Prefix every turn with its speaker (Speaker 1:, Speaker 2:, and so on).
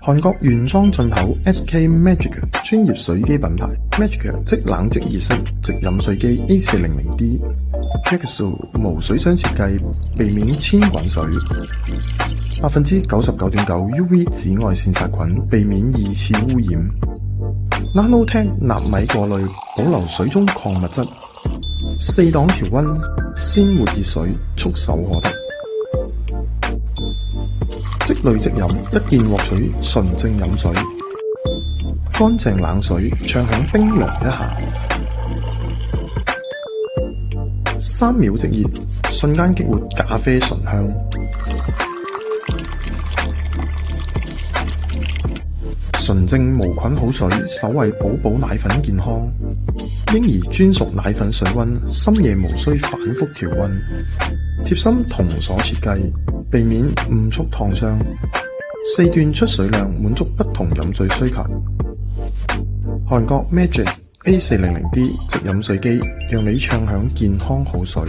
Speaker 1: 韓國原裝進口 SK Magic 專業水機品牌 Magic 即冷即熱式直飲水機 A400D Jacksu 無水箱設計，避免濺滾水，99.9% UV 紫外線殺菌，避免二次污染。Nanotech 納米過濾，保留水中礦物質。4檔調溫，鮮活熱水觸手可得。即濾即飲，一鍵獲取純正飲水，乾淨冷水暢享冰涼一下，3秒即熱，瞬間激活咖啡醇香。純正無菌好水，守衛寶寶奶粉健康。嬰兒專屬奶粉水溫，深夜無需反覆調溫。貼心銅鎖設計，避免誤觸燙傷。4段出水量，滿足不同飲水需求。韓國 Magic A400D 直飲水機，讓你暢享健康好水。